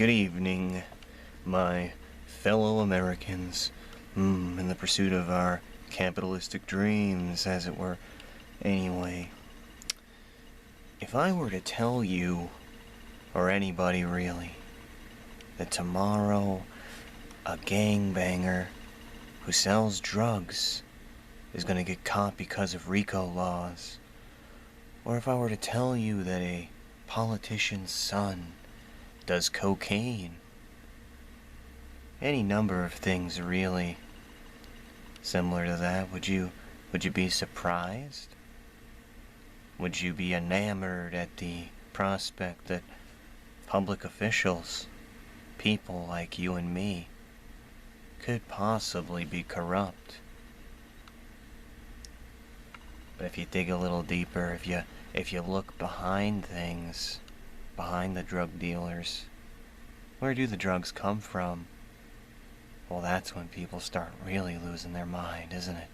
Good evening, my fellow Americans, in the pursuit of our capitalistic dreams, as it were. Anyway, if I were to tell you, or anybody really, that tomorrow a gangbanger who sells drugs is gonna get caught because of RICO laws, or if I were to tell you that a politician's son does cocaine, any number of things really similar to that, would you be surprised? Would you be enamored at the prospect that public officials, people like you and me, could possibly be corrupt? But if you dig a little deeper, if you look behind things, behind the drug dealers, where do the drugs come from? Well, that's when people start really losing their mind, isn't it?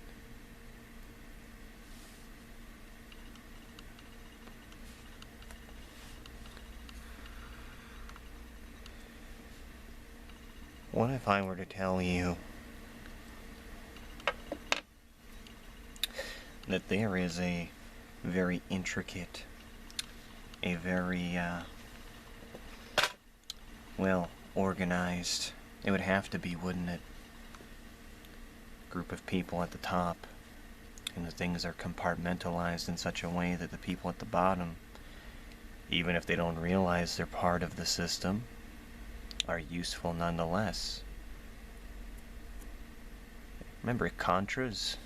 What if I were to tell you that there is a very intricate, a very, well, organized, it would have to be, wouldn't it, group of people at the top, and the things are compartmentalized in such a way that the people at the bottom, even if they don't realize they're part of the system, are useful nonetheless. Remember Contras?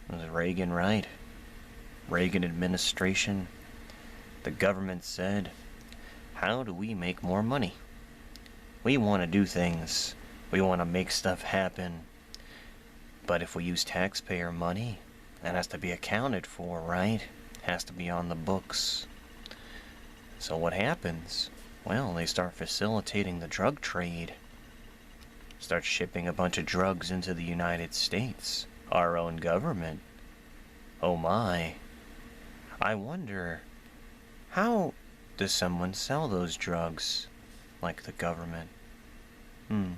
It was Reagan, right? Reagan administration. The government said, how do we make more money? We want to do things. We want to make stuff happen. But if we use taxpayer money, that has to be accounted for, right? Has to be on the books. So what happens? Well, they start facilitating the drug trade. Start shipping a bunch of drugs into the United States. Our own government. Oh my. I wonder, how does someone sell those drugs like the government? And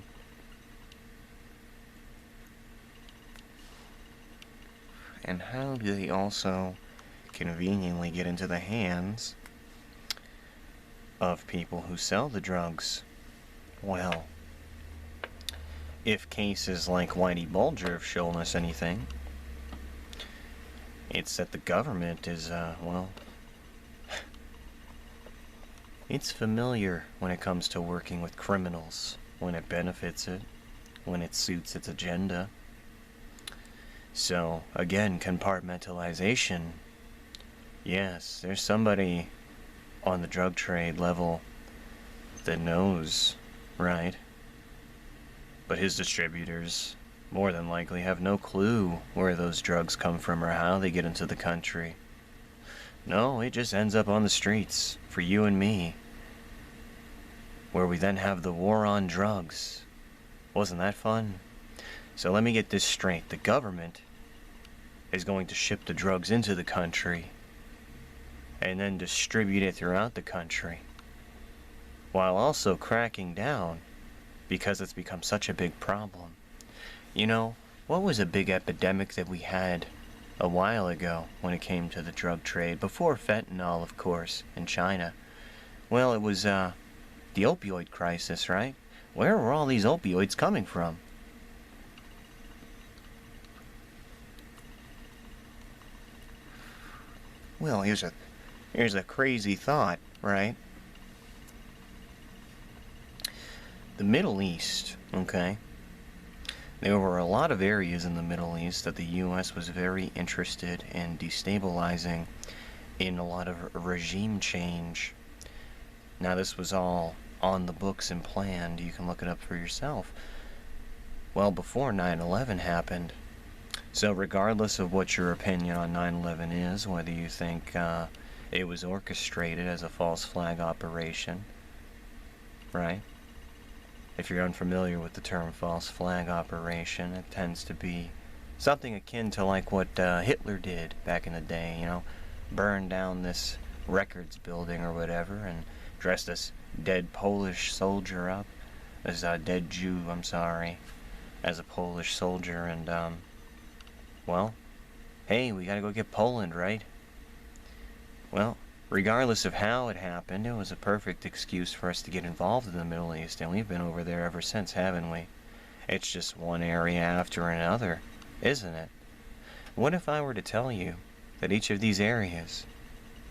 how do they also conveniently get into the hands of people who sell the drugs? Well, if cases like Whitey Bulger have shown us anything, it's that the government is, well, it's familiar when it comes to working with criminals, when it benefits it, when it suits its agenda. So, again, compartmentalization. Yes, there's somebody on the drug trade level that knows, right? But his distributors more than likely have no clue where those drugs come from or how they get into the country. No, it just ends up on the streets for you and me, where we then have the war on drugs. Wasn't that fun? So let me get this straight. The government is going to ship the drugs into the country and then distribute it throughout the country, while also cracking down because it's become such a big problem. You know, what was a big epidemic that we had a while ago when it came to the drug trade, before fentanyl, of course, in China? Well, it was the opioid crisis, right? Where were all these opioids coming from? Well, here's a crazy thought, right? The Middle East, okay? There were a lot of areas in the Middle East that the U.S. was very interested in destabilizing, in a lot of regime change. Now, this was all on the books and planned. You can look it up for yourself. Well, before 9/11 happened. So regardless of what your opinion on 9/11 is, whether you think it was orchestrated as a false flag operation, right? If you're unfamiliar with the term false flag operation, it tends to be something akin to like what Hitler did back in the day, you know, burn down this records building or whatever, and dressed as dead Polish soldier up, as a dead Jew, I'm sorry, as a Polish soldier, and, well, hey, we gotta go get Poland, right? Well, regardless of how it happened, it was a perfect excuse for us to get involved in the Middle East, and we've been over there ever since, haven't we? It's just one area after another, isn't it? What if I were to tell you that each of these areas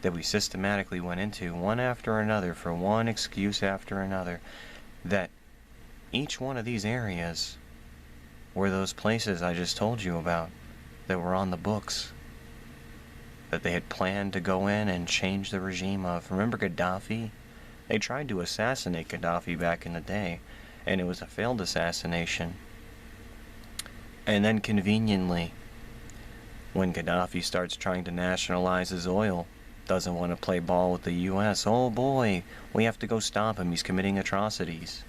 that we systematically went into, one after another, for one excuse after another, that each one of these areas were those places I just told you about that were on the books, that they had planned to go in and change the regime of? Remember Gaddafi? They tried to assassinate Gaddafi back in the day, and it was a failed assassination. And then conveniently, when Gaddafi starts trying to nationalize his oil, doesn't want to play ball with the U.S., oh boy, we have to go stop him, he's committing atrocities.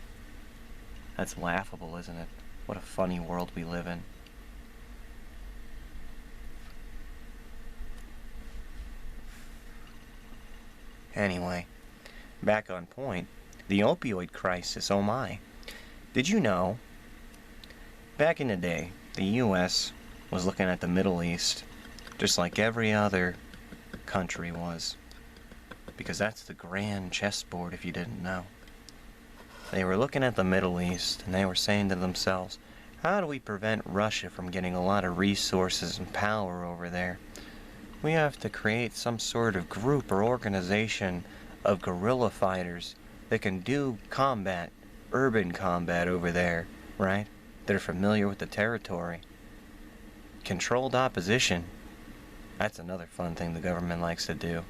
That's laughable, isn't it? What a funny world we live in. Anyway, back on point, the opioid crisis, oh my. Did you know, back in the day, the U.S. was looking at the Middle East just like every other country was, because that's the grand chessboard, if you didn't know. They were looking at the Middle East, and they were saying to themselves, how do we prevent Russia from getting a lot of resources and power over there? We have to create some sort of group or organization of guerrilla fighters that can do combat, urban combat over there, right? That are familiar with the territory. Controlled opposition. That's another fun thing the government likes to do.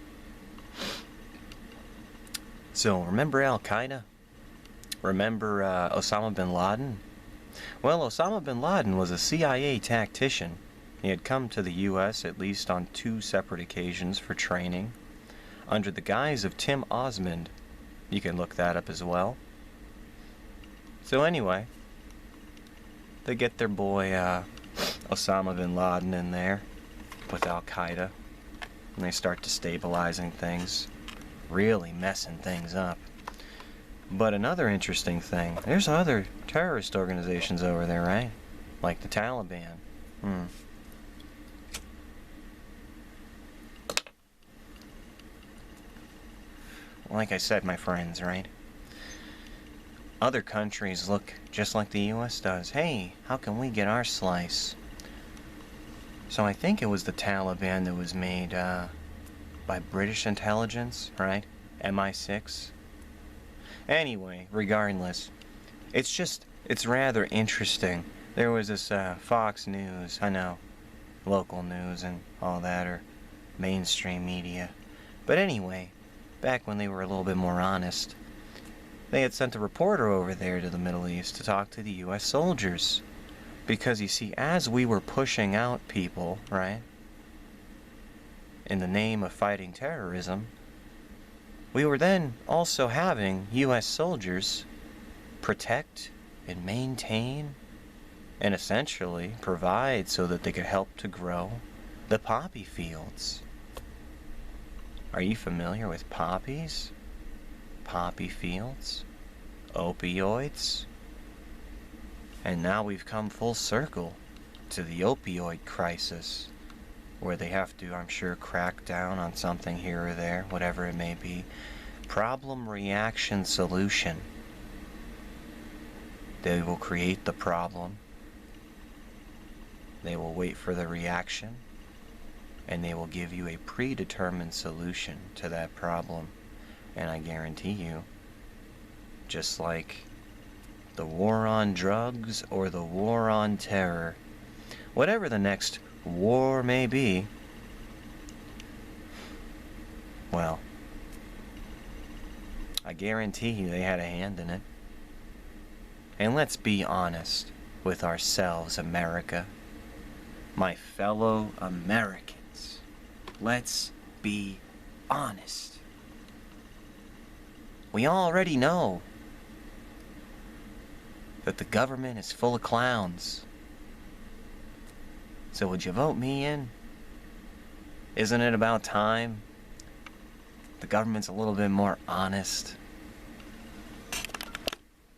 So, remember Al-Qaeda? Remember Osama bin Laden? Well, Osama bin Laden was a CIA tactician. He had come to the U.S. at least on 2 separate occasions for training, under the guise of Tim Osmond. You can look that up as well. So anyway, they get their boy Osama bin Laden in there with Al-Qaeda, and they start destabilizing things, really messing things up. But another interesting thing, there's other terrorist organizations over there, right? Like the Taliban. Like I said, my friends, right? Other countries look just like the U.S. does. Hey, how can we get our slice? So I think it was the Taliban that was made by British intelligence, right? MI6. Anyway, regardless, it's rather interesting. There was this Fox News, I know, local news and all that, or mainstream media. But anyway, back when they were a little bit more honest, they had sent a reporter over there to the Middle East to talk to the U.S. soldiers. Because, you see, as we were pushing out people, right, in the name of fighting terrorism, we were then also having U.S. soldiers protect and maintain and essentially provide so that they could help to grow the poppy fields. Are you familiar with poppies? Poppy fields? Opioids? And now we've come full circle to the opioid crisis, where they have to, I'm sure, crack down on something here or there, whatever it may be. Problem, reaction, solution. They will create the problem. They will wait for the reaction. And they will give you a predetermined solution to that problem. And I guarantee you, just like the war on drugs or the war on terror, whatever the next war may be, well, I guarantee you they had a hand in it. And let's be honest with ourselves, America. My fellow Americans, let's be honest. We already know that the government is full of clowns. So would you vote me in? Isn't it about time the government's a little bit more honest?